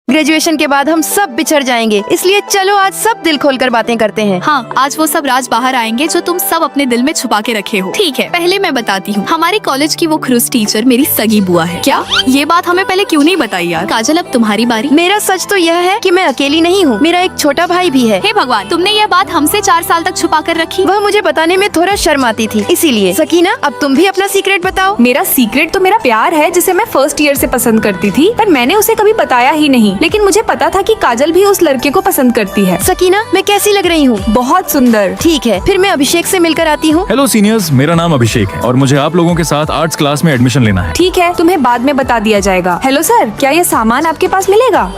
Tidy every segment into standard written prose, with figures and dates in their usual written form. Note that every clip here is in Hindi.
ग्रेजुएशन के बाद हम सब बिछड़ जाएंगे, इसलिए चलो आज सब दिल खोलकर बातें करते हैं। हाँ, आज वो सब राज बाहर आएंगे जो तुम सब अपने दिल में छुपा के रखे हो। ठीक है, पहले मैं बताती हूँ। हमारे कॉलेज की वो खरूस टीचर मेरी सगी बुआ है। क्या? ये बात हमें पहले क्यों नहीं बताई यार? काजल, अब तुम्हारी बारी। मेरा सच तो यह है कि मैं अकेली नहीं हूँ, मेरा एक छोटा भाई भी है। हे भगवान, तुमने ये बात हमसे 4 साल तक छुपा कर रखी। वह मुझे बताने में थोड़ा शर्म आती थी, इसीलिए। सकीना, अब तुम भी अपना सीक्रेट बताओ। मेरा सीक्रेट तो मेरा प्यार है, जिसे मैं फर्स्ट ईयर से पसंद करती थी, पर मैंने उसे कभी बताया ही नहीं। लेकिन मुझे पता था कि काजल भी उस लड़के को पसंद करती है। सकीना, मैं कैसी लग रही हूँ? बहुत सुंदर। ठीक है, फिर मैं अभिषेक से मिलकर आती हूँ। हेलो सीनियर्स, मेरा नाम अभिषेक है और मुझे आप लोगों के साथ आर्ट्स क्लास में एडमिशन लेना है। ठीक है, तुम्हें बाद में बता दिया जाएगा। हेलो सर, क्या ये सामान आपके पास मिलेगा?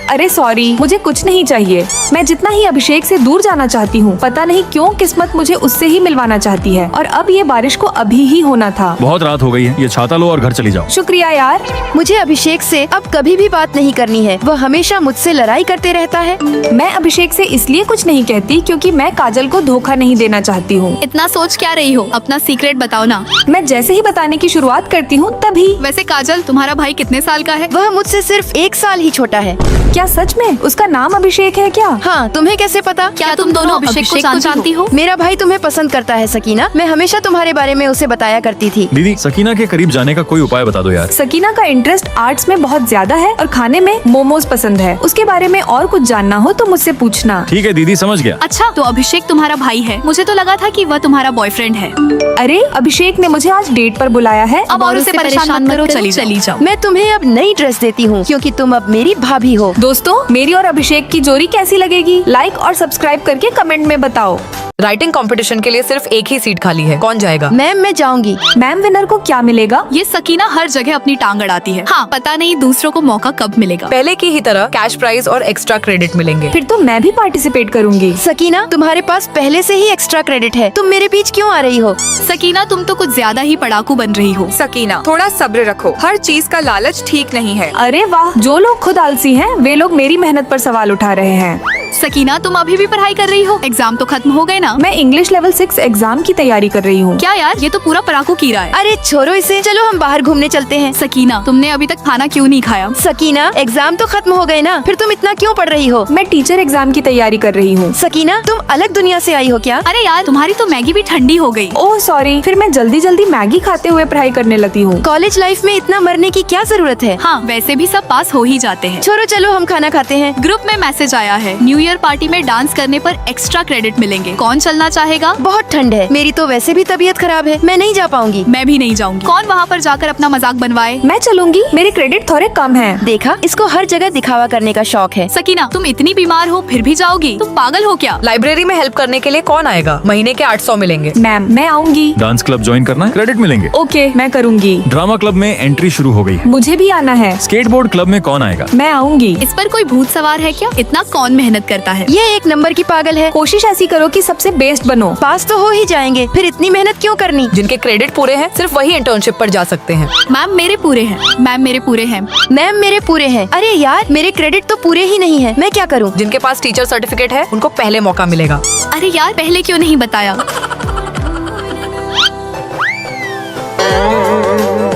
अरे सॉरी, मुझे कुछ नहीं चाहिए। मैं जितना ही अभिषेक से दूर जाना चाहती हूँ, पता नहीं क्यों किस्मत मुझे उससे ही मिलवाना चाहती है। और अब ये बारिश को अभी ही होना था। बहुत रात हो गई है, ये छाता लो और घर चली जाओ। शुक्रिया यार। मुझे अभिषेक से अब कभी भी बात नहीं करनी है, वह हमेशा मुझसे लड़ाई करते रहता है। मैं अभिषेक से इसलिए कुछ नहीं कहती क्योंकि मैं काजल को धोखा नहीं देना चाहती हूँ। इतना सोच क्या रही हो? अपना सीक्रेट बताओ ना। मैं जैसे ही बताने की शुरुआत करती हूँ तभी। वैसे काजल, तुम्हारा भाई कितने साल का है? वह मुझसे सिर्फ 1 साल ही छोटा है। क्या सच में? उसका नाम अभिषेक है क्या? हाँ, तुम्हें कैसे पता? क्या तुम दोनों अभिषेक को जानती हो? मेरा भाई तुम्हें पसंद करता है सकीना, मैं हमेशा तुम्हारे बारे में उसे बताया करती थी। दीदी, सकीना के करीब जाने का कोई उपाय बता दो यार। सकीना का इंटरेस्ट आर्ट्स में बहुत ज्यादा है और खाने में मोमोज पसंद है। उसके बारे में और कुछ जानना हो तो मुझसे पूछना। ठीक है दीदी, समझ गया। अच्छा, तो अभिषेक तुम्हारा भाई है। मुझे तो लगा था कि वह तुम्हारा बॉयफ्रेंड है। अरे, अभिषेक ने मुझे आज डेट पर बुलाया है। अब और उसे परेशान मत करो, चली जाओ। मैं तुम्हें अब नई ड्रेस देती हूँ क्योंकि तुम अब मेरी भाभी हो। दोस्तों, मेरी और अभिषेक की जोड़ी कैसी लगेगी? लाइक और सब्सक्राइब करके कमेंट में बताओ। राइटिंग कंपटीशन के लिए सिर्फ एक ही सीट खाली है, कौन जाएगा? मैम, मैं जाऊंगी। मैम, विनर को क्या मिलेगा? ये सकीना हर जगह अपनी टांग अड़ाती है। हाँ, पता नहीं दूसरों को मौका कब मिलेगा। पहले की ही तरह कैश प्राइज और एक्स्ट्रा क्रेडिट मिलेंगे। फिर तो मैं भी पार्टिसिपेट करूंगी। सकीना, तुम्हारे पास पहले से ही एक्स्ट्रा क्रेडिट है, तुम मेरे बीच क्यों आ रही हो? सकीना, तुम तो कुछ ज्यादा ही पढ़ाकू बन रही हो। सकीना, थोड़ा सब्र रखो, हर चीज का लालच ठीक नहीं है। अरे वाह, जो लोग खुद आलसी हैं, वे लोग मेरी मेहनत पर सवाल उठा रहे हैं। सकीना, तुम अभी भी पढ़ाई कर रही हो? एग्जाम तो खत्म हो गए ना? मैं इंग्लिश लेवल 6 एग्जाम की तैयारी कर रही हूँ। क्या यार, ये तो पूरा पढ़ाकू कीड़ा है। अरे छोड़ो इसे, चलो हम बाहर घूमने चलते हैं। सकीना, तुमने अभी तक खाना क्यों नहीं खाया? सकीना, एग्जाम तो खत्म हो गए ना, फिर तुम इतना क्यों पढ़ रही हो? मैं टीचर एग्जाम की तैयारी कर रही हूँ। सकीना, तुम अलग दुनिया से आई हो क्या? अरे यार, तुम्हारी तो मैगी भी ठंडी हो गई। ओह सॉरी, फिर मैं जल्दी जल्दी मैगी खाते हुए पढ़ाई करने लगती हूँ। कॉलेज लाइफ में इतना मरने की क्या जरूरत है? हाँ, वैसे भी सब पास हो ही जाते हैं। छोड़ो, चलो हम खाना खाते हैं। ग्रुप में मैसेज आया है, न्यू ईयर पार्टी में डांस करने पर एक्स्ट्रा क्रेडिट मिलेंगे। कौन चलना चाहेगा? बहुत ठंड है, मेरी तो वैसे भी तबीयत खराब है, मैं नहीं जा पाऊंगी। मैं भी नहीं जाऊंगी। कौन वहाँ पर जाकर अपना मजाक बनवाए? मैं चलूंगी, मेरे क्रेडिट थोड़े कम हैं। देखा, इसको हर जगह दिखावा करने का शौक है। सकीना, तुम इतनी बीमार हो फिर भी जाओगी? तुम पागल हो क्या? लाइब्रेरी में हेल्प करने के लिए कौन आएगा? महीने के 800 मिलेंगे। मैम, मैं आऊंगी। डांस क्लब ज्वाइन करना है, क्रेडिट मिलेंगे। ओके, मैं करूंगी। ड्रामा क्लब में एंट्री शुरू हो गई है। मुझे भी आना है। स्केटबोर्ड क्लब में कौन आएगा? मैं आऊंगी। इस पर कोई भूत सवार है क्या? इतना कौन मेहनत करता है? ये 1 नंबर की पागल है। कोशिश ऐसी करो कि सबसे बेस्ट बनो। पास तो हो ही जाएंगे, फिर इतनी मेहनत क्यों करनी? जिनके क्रेडिट पूरे हैं सिर्फ वही इंटर्नशिप पर जा सकते हैं। मैम, मेरे पूरे हैं। मैम, मेरे पूरे हैं। मैम, मेरे पूरे हैं। अरे यार, मेरे क्रेडिट तो पूरे ही नहीं है, मैं क्या करूँ? जिनके पास टीचर सर्टिफिकेट है उनको पहले मौका मिलेगा। अरे यार, पहले क्यों नहीं बताया?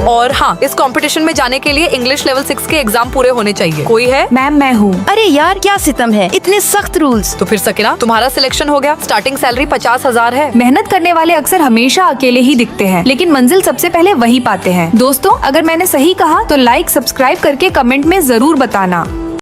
और हाँ, इस कंपटीशन में जाने के लिए इंग्लिश लेवल 6 के एग्जाम पूरे होने चाहिए। कोई है? मैम, मैं हूँ। अरे यार, क्या सितम है, इतने सख्त रूल्स। तो फिर सकीना, तुम्हारा सिलेक्शन हो गया। स्टार्टिंग सैलरी 50,000 है। मेहनत करने वाले अक्सर हमेशा अकेले ही दिखते हैं, लेकिन मंजिल सबसे पहले वही पाते हैं। दोस्तों, अगर मैंने सही कहा तो लाइक सब्सक्राइब करके कमेंट में जरूर बताना।